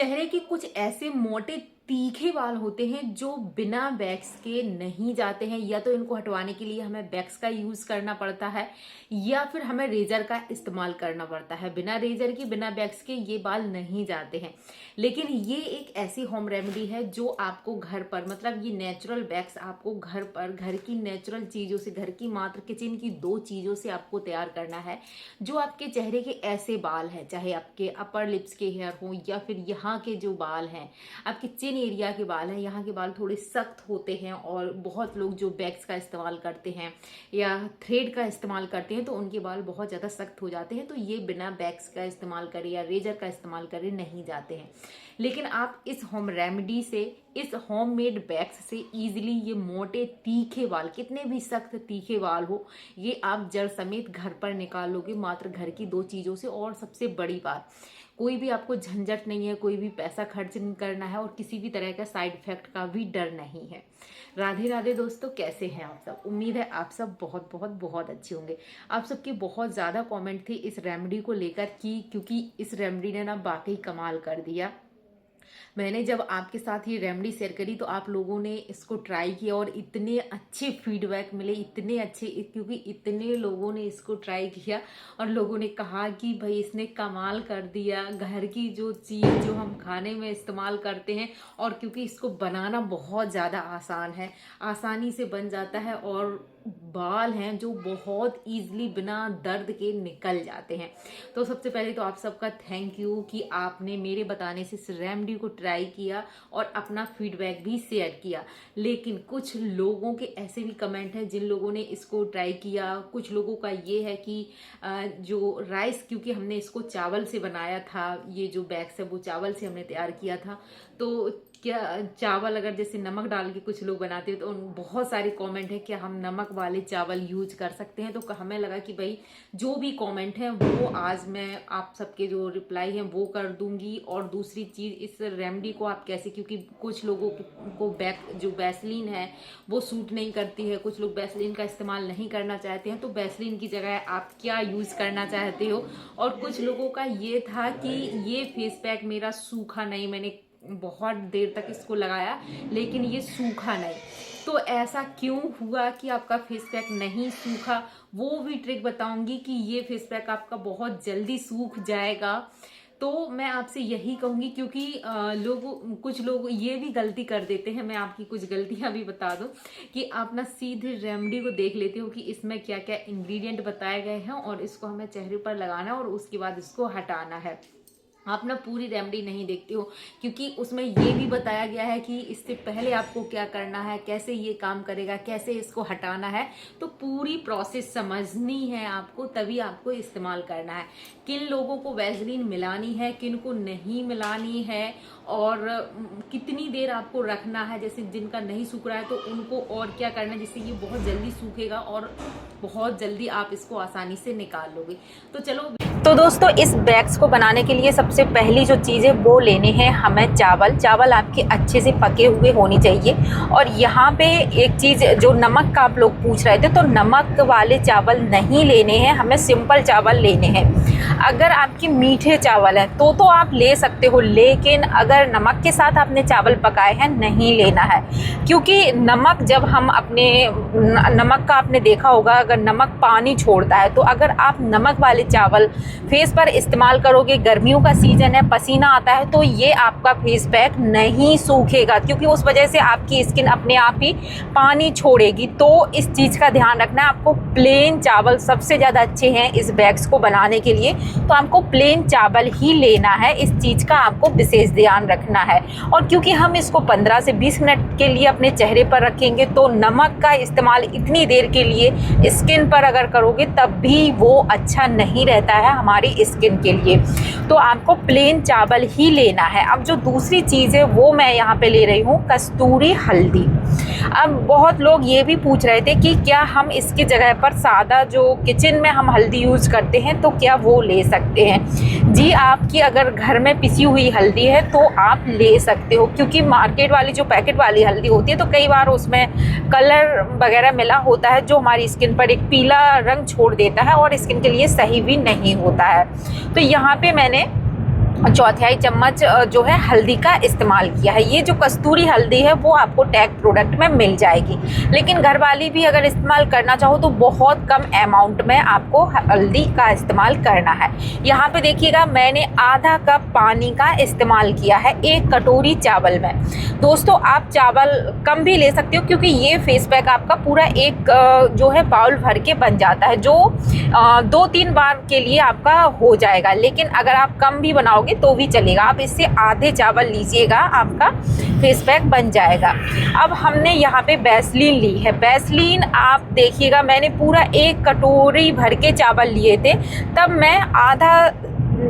चेहरे के कुछ ऐसे मोटे तीखे बाल होते हैं जो बिना वैक्स के नहीं जाते हैं, या तो इनको हटवाने के लिए हमें वैक्स का यूज करना पड़ता है या फिर हमें रेजर का इस्तेमाल करना पड़ता है। बिना रेजर की बिना वैक्स के ये बाल नहीं जाते हैं। लेकिन ये एक ऐसी होम रेमेडी है जो आपको घर पर, मतलब ये नेचुरल वैक्स आपको घर पर, घर की नेचुरल चीजों से, घर की मात्र किचन की 2 चीजों से आपको तैयार करना है जो आपके चेहरे के ऐसे बाल हैं, चाहे आपके अपर लिप्स के हेयर हो या फिर यहाँ के जो बाल हैं, आपके चिन एरिया के बाल हैं, यहाँ के बाल थोड़े सख्त होते हैं और बहुत लोग जो वैक्स का इस्तेमाल करते हैं या थ्रेड का इस्तेमाल करते हैं तो उनके बाल बहुत ज़्यादा सख्त हो जाते हैं। तो ये बिना वैक्स का इस्तेमाल करें या रेजर का इस्तेमाल करें नहीं जाते हैं। लेकिन आप इस होम रेमेडी से, इस होममेड वैक्स से इजीली ये मोटे तीखे बाल, कितने भी सख्त तीखे बाल हो, ये आप जड़ समेत घर पर निकाल लोगे मात्र घर की 2 चीज़ों से। और सबसे बड़ी बात, कोई भी आपको झंझट नहीं है, कोई भी पैसा खर्च नहीं करना है और किसी भी तरह का साइड इफेक्ट का भी डर नहीं है। राधे राधे दोस्तों, कैसे हैं आप सब? उम्मीद है आप सब बहुत बहुत बहुत अच्छे होंगे। आप सबके बहुत ज़्यादा कमेंट थे इस रेमेडी को लेकर क्योंकि इस रेमेडी ने ना वाकई कमाल कर दिया। मैंने जब आपके साथ ये रेमेडी शेयर करी तो आप लोगों ने इसको ट्राई किया और इतने अच्छे फीडबैक मिले, इतने अच्छे, क्योंकि इतने लोगों ने इसको ट्राई किया और लोगों ने कहा कि भाई इसने कमाल कर दिया। घर की जो चीज़ जो हम खाने में इस्तेमाल करते हैं, और क्योंकि इसको बनाना बहुत ज़्यादा आसान है, आसानी से बन जाता है और बाल हैं जो बहुत ईजिली बिना दर्द के निकल जाते हैं। तो सबसे पहले तो आप सबका थैंक यू कि आपने मेरे बताने से इस रेमेडी को ट्राई किया और अपना फीडबैक भी शेयर किया। लेकिन कुछ लोगों के ऐसे भी कमेंट हैं जिन लोगों ने इसको ट्राई किया। कुछ लोगों का ये है कि जो राइस, क्योंकि हमने इसको चावल से बनाया था, ये जो बैग्स है वो चावल से हमने तैयार किया था, तो क्या चावल अगर जैसे नमक डाल के कुछ लोग बनाते हैं तो बहुत सारे कमेंट है कि हम नमक वाले चावल यूज कर सकते हैं। तो हमें लगा कि भाई जो भी कमेंट हैं वो आज मैं आप सबके जो रिप्लाई हैं वो कर दूंगी। और दूसरी चीज़, इस रेमेडी को आप कैसे, क्योंकि कुछ लोगों को जो वैसलीन है वो सूट नहीं करती है, कुछ लोग वैसलीन का इस्तेमाल नहीं करना चाहते हैं, तो वैसलीन की जगह आप क्या यूज़ करना चाहते हो। और कुछ लोगों का ये था कि ये फेस पैक मेरा सूखा नहीं, मैंने बहुत देर तक इसको लगाया लेकिन ये सूखा नहीं। तो ऐसा क्यों हुआ कि आपका फेस पैक नहीं सूखा, वो भी ट्रिक बताऊंगी कि ये फेस पैक आपका बहुत जल्दी सूख जाएगा। तो मैं आपसे यही कहूंगी, क्योंकि कुछ लोग ये भी गलती कर देते हैं, मैं आपकी कुछ गलतियां भी बता दूं कि आप ना सीधे रेमेडी को देख लेते हो कि इसमें क्या क्या इंग्रेडिएंट बताए गए हैं और इसको हमें चेहरे पर लगाना है और उसके बाद इसको हटाना है। आप ना पूरी रेमेडी नहीं देखते हो, क्योंकि उसमें ये भी बताया गया है कि इससे पहले आपको क्या करना है, कैसे ये काम करेगा, कैसे इसको हटाना है। तो पूरी प्रोसेस समझनी है आपको, तभी आपको इस्तेमाल करना है। किन लोगों को वैसलीन मिलानी है, किन को नहीं मिलानी है, और कितनी देर आपको रखना है, जैसे जिनका नहीं सूख रहा है तो उनको और क्या करना है जिससे ये बहुत जल्दी सूखेगा और बहुत जल्दी आप इसको आसानी से निकाल लोगे। तो चलो, तो दोस्तों इस बैग्स को बनाने के लिए सबसे पहली जो चीज़ है वो लेने हैं हमें चावल आपके अच्छे से पके हुए होनी चाहिए। और यहाँ पे एक चीज़, जो नमक का आप लोग पूछ रहे थे, तो नमक वाले चावल नहीं लेने हैं, हमें सिंपल चावल लेने हैं। अगर आपके मीठे चावल हैं तो आप ले सकते हो, लेकिन अगर नमक के साथ आपने चावल पकाए हैं नहीं लेना है। क्योंकि नमक, जब हम अपने नमक का आपने देखा होगा, अगर नमक पानी छोड़ता है, तो अगर आप नमक वाले चावल फेस पर इस्तेमाल करोगे, गर्मियों का सीजन है, पसीना आता है, तो ये आपका फेस पैक नहीं सूखेगा, क्योंकि उस वजह से आपकी स्किन अपने आप ही पानी छोड़ेगी। तो इस चीज़ का ध्यान रखना है आपको। प्लेन चावल सबसे ज़्यादा अच्छे हैं इस बैग्स को बनाने के लिए, तो आपको प्लेन चावल ही लेना है। इस चीज़ का आपको विशेष ध्यान रखना है। और क्योंकि हम इसको 15 से 20 मिनट के लिए अपने चेहरे पर रखेंगे, तो नमक का इस्तेमाल इतनी देर के लिए स्किन पर अगर करोगे तब भी वो अच्छा नहीं रहता है हमारी स्किन के लिए। तो आपको प्लेन चावल ही लेना है। अब जो दूसरी चीज़ है वो मैं यहाँ पे ले रही हूँ कस्तूरी हल्दी। अब बहुत लोग ये भी पूछ रहे थे कि क्या हम इसकी जगह पर सादा जो किचन में हम हल्दी यूज़ करते हैं तो क्या वो ले सकते हैं। जी, आपकी अगर घर में पिसी हुई हल्दी है तो आप ले सकते हो, क्योंकि मार्केट वाली जो पैकेट वाली हल्दी होती है तो कई बार उसमें कलर वगैरह मिला होता है जो हमारी स्किन पर एक पीला रंग छोड़ देता है और स्किन के लिए सही भी नहीं होता है। तो यहाँ पे मैंने चौथाई चम्मच जो है हल्दी का इस्तेमाल किया है। ये जो कस्तूरी हल्दी है वो आपको टैग प्रोडक्ट में मिल जाएगी, लेकिन घर वाली भी अगर इस्तेमाल करना चाहो तो बहुत कम अमाउंट में आपको हल्दी का इस्तेमाल करना है। यहाँ पे देखिएगा मैंने आधा कप पानी का इस्तेमाल किया है 1 कटोरी चावल में। दोस्तों आप चावल कम भी ले सकते हो, क्योंकि ये फेस पैक आपका पूरा एक जो है बाउल भर के बन जाता है, जो 2-3 बार के लिए आपका हो जाएगा। लेकिन अगर आप कम भी बनाओगे तो भी चलेगा, आप इससे आधे चावल लीजिएगा, आपका फेस पैक बन जाएगा। अब हमने यहाँ पे वैसलीन ली है। वैसलीन आप देखिएगा मैंने पूरा 1 कटोरी भर के चावल लिए थे, तब मैं आधा,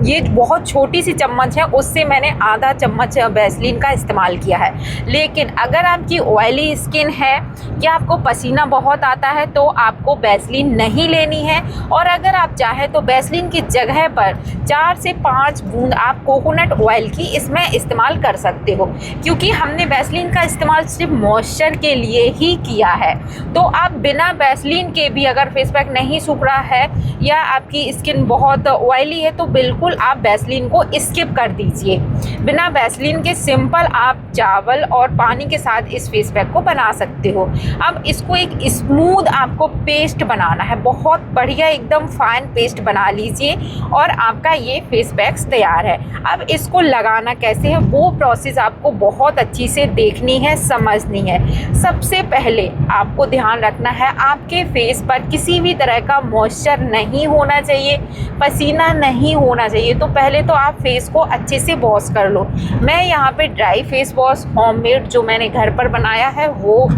ये बहुत छोटी सी चम्मच है उससे मैंने आधा चम्मच वैसलीन का इस्तेमाल किया है। लेकिन अगर आपकी ऑयली स्किन है या आपको पसीना बहुत आता है तो आपको वैसलीन नहीं लेनी है, और अगर आप चाहें तो वैसलीन की जगह पर 4 से 5 बूंद आप कोकोनट ऑयल की इसमें इस्तेमाल कर सकते हो, क्योंकि हमने वैसलीन का इस्तेमाल सिर्फ मॉइस्चर के लिए ही किया है। तो आप बिना वैसलीन के भी अगर फेस पैक नहीं सूख रहा है या आपकी स्किन बहुत ऑयली है तो बिल्कुल आप वैसलीन को स्किप कर दीजिए। बिना वैसलीन के सिंपल आप चावल और पानी के साथ इस फेस पैक को बना सकते हो। अब इसको एक स्मूथ आपको पेस्ट बनाना है, बहुत बढ़िया एकदम फाइन पेस्ट बना लीजिए और आपका ये फेस पैक तैयार है। अब इसको लगाना कैसे है वो प्रोसेस आपको बहुत अच्छी से देखनी है, समझनी है। सबसे पहले आपको ध्यान रखना है आपके फेस पर किसी भी तरह का मॉइस्चर नहीं होना चाहिए, पसीना नहीं होना चाहिए। तो पहले तो आप फेस को अच्छे से वॉश कर लो। मैं यहाँ पे ड्राई फेस वॉश होममेड जो मैंने घर पर बनाया है वो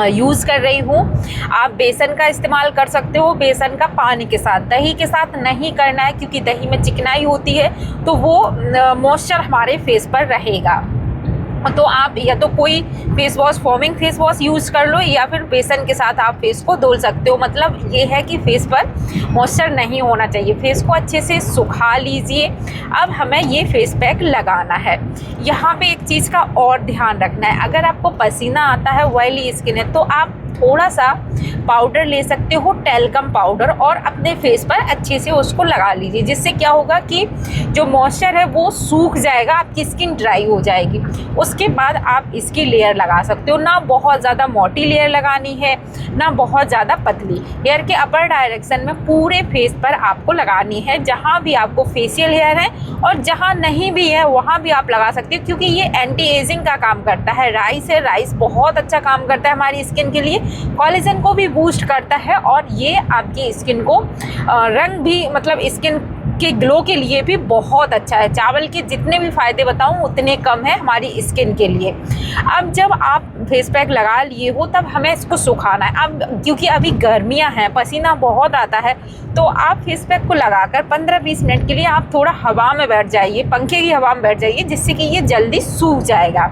यूज़ कर रही हूँ। आप बेसन का इस्तेमाल कर सकते हो, बेसन का पानी के साथ, दही के साथ नहीं करना है क्योंकि दही में चिकनाई होती है तो वो मॉइस्चर हमारे फेस पर रहेगा। तो आप या तो कोई face wash, forming face wash use कर लो या फिर बेसन के साथ आप फेस को धुल सकते हो। मतलब ये है कि फेस पर मॉइस्चर नहीं होना चाहिए। फेस को अच्छे से सुखा लीजिए। अब हमें ये फेस पैक लगाना है। यहाँ पे एक चीज़ का और ध्यान रखना है, अगर आपको पसीना आता है, ऑयली स्किन है, तो आप थोड़ा सा पाउडर ले सकते हो, टैल्कम पाउडर, और अपने फेस पर अच्छे से उसको लगा लीजिए, जिससे क्या होगा कि जो मॉइस्चर है वो सूख जाएगा, आपकी स्किन ड्राई हो जाएगी। उसके बाद आप इसकी लेयर लगा सकते हो। ना बहुत ज़्यादा मोटी लेयर लगानी है, ना बहुत ज़्यादा पतली। हेयर के अपर डायरेक्शन में पूरे फेस पर आपको लगानी है। जहाँ भी आपको फेशियल हेयर है और जहाँ नहीं भी है वहाँ भी आप लगा सकते हो, क्योंकि ये एंटी एजिंग का काम करता है। राइस है, राइस बहुत अच्छा काम करता है हमारी स्किन के लिए, कोलेजन को भी बूस्ट करता है, और ये आपकी स्किन को रंग भी, मतलब स्किन के ग्लो के लिए भी बहुत अच्छा है। चावल के जितने भी फ़ायदे बताऊं उतने कम है हमारी स्किन के लिए। अब जब आप फेस पैक लगा लिए हो तब हमें इसको सुखाना है। अब क्योंकि अभी गर्मियां हैं, पसीना बहुत आता है, तो आप फेस पैक को लगाकर 15-20 मिनट के लिए आप थोड़ा हवा में बैठ जाइए, पंखे की हवा में बैठ जाइए, जिससे कि ये जल्दी सूख जाएगा।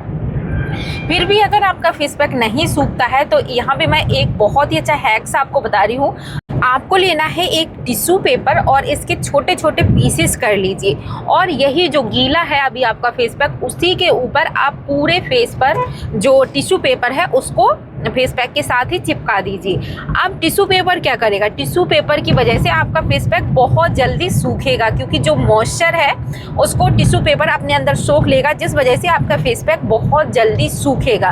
फिर भी अगर आपका फेस पैक नहीं सूखता है तो यहाँ पे मैं एक बहुत ही अच्छा हैक्स आपको बता रही हूँ। आपको लेना है एक टिश्यू पेपर और इसके छोटे छोटे पीसेस कर लीजिए, और यही जो गीला है अभी आपका फेस पैक, उसी के ऊपर आप पूरे फेस पर जो टिश्यू पेपर है उसको फेस पैक के साथ ही चिपका दीजिए। अब टिश्यू पेपर क्या करेगा, टिश्यू पेपर की वजह से आपका फेस पैक बहुत जल्दी सूखेगा, क्योंकि जो मॉइस्चर है उसको टिश्यू पेपर अपने अंदर सोख लेगा, जिस वजह से आपका फेस पैक बहुत जल्दी सूखेगा।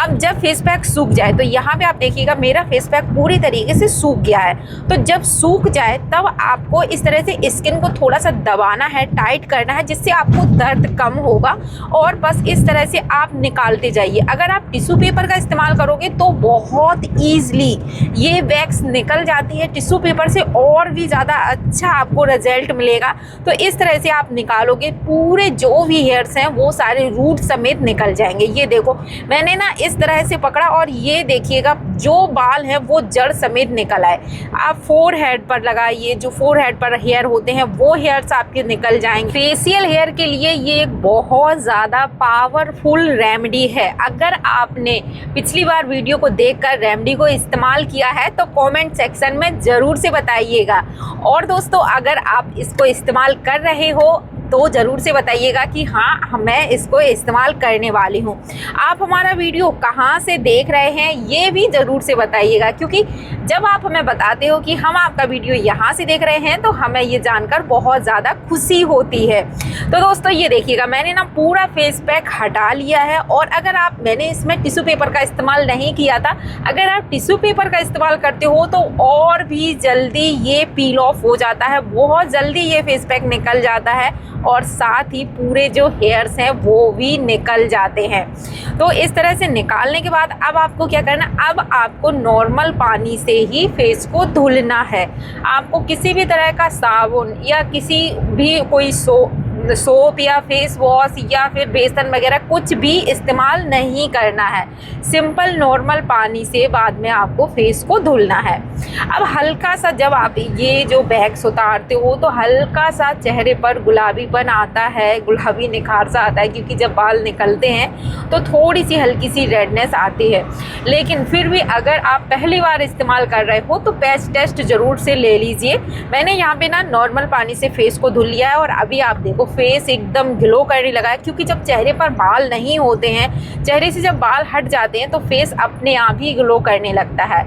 अब जब फेस पैक सूख जाए तो यहाँ पे आप देखिएगा मेरा फेस पैक पूरी तरीके से सूख गया है। तो जब सूख जाए तब आपको इस तरह से स्किन को थोड़ा सा दबाना है, टाइट करना है, जिससे आपको दर्द कम होगा, और बस इस तरह से आप निकालते जाइए। अगर आप टिश्यू पेपर का इस्तेमाल करोगे तो बहुत ईजिली ये वैक्स निकल जाती है। टिश्यू पेपर से और भी ज़्यादा अच्छा आपको रिजल्ट मिलेगा। तो इस तरह से आप निकालोगे, पूरे जो भी हेयर्स हैं वो सारे रूट समेत निकल जाएंगे। ये देखो मैंने ना इस तरह से पकड़ा, और ये देखिएगा जो बाल हैं वो जड़ समेत निकल आए। आप फोर हेड पर लगाइए, जो फोर हेड पर हेयर होते हैं वो हेयर्स आपके निकल जाएंगे। फेशियल हेयर के लिए ये एक बहुत ज़्यादा पावरफुल रेमेडी है। अगर आपने पिछली बार वीडियो को देखकर रेमेडी को इस्तेमाल किया है तो कमेंट सेक्शन में ज़रूर से बताइएगा। और दोस्तों अगर आप इसको इस्तेमाल कर रहे हो तो ज़रूर से बताइएगा कि हाँ मैं इसको इस्तेमाल करने वाली हूँ। आप हमारा वीडियो कहाँ से देख रहे हैं ये भी ज़रूर से बताइएगा, क्योंकि जब आप हमें बताते हो कि हम आपका वीडियो यहाँ से देख रहे हैं तो हमें ये जानकर बहुत ज़्यादा खुशी होती है। तो दोस्तों ये देखिएगा, मैंने ना पूरा फेस पैक हटा लिया है। और अगर मैंने इसमें टिश्यू पेपर का इस्तेमाल नहीं किया था, अगर आप टिश्यू पेपर का इस्तेमाल करते हो तो और भी जल्दी ये पील ऑफ हो जाता है, बहुत जल्दी ये फेस पैक निकल जाता है और साथ ही पूरे जो हेयर्स हैं वो भी निकल जाते हैं। तो इस तरह से निकालने के बाद अब आपको क्या करना, अब आपको नॉर्मल पानी से ही फेस को धुलना है। आपको किसी भी तरह का साबुन या किसी भी कोई सोप या फेस वॉश या फिर बेसन वगैरह कुछ भी इस्तेमाल नहीं करना है। सिंपल नॉर्मल पानी से बाद में आपको फेस को धुलना है। अब हल्का सा जब आप ये जो वैक्स उतारते हो तो हल्का सा चेहरे पर गुलाबीपन आता है, गुलाबी निखार सा आता है, क्योंकि जब बाल निकलते हैं तो थोड़ी सी हल्की सी रेडनेस आती है। लेकिन फिर भी अगर आप पहली बार इस्तेमाल कर रहे हो तो पैच टेस्ट ज़रूर से ले लीजिए। मैंने यहाँ पे ना नॉर्मल पानी से फेस को धुल लिया है और अभी आप देखो फेस एकदम ग्लो करने लगा है, क्योंकि जब चेहरे पर बाल नहीं होते हैं, चेहरे से जब बाल हट जाते हैं तो फेस अपने आप ही ग्लो करने लगता है।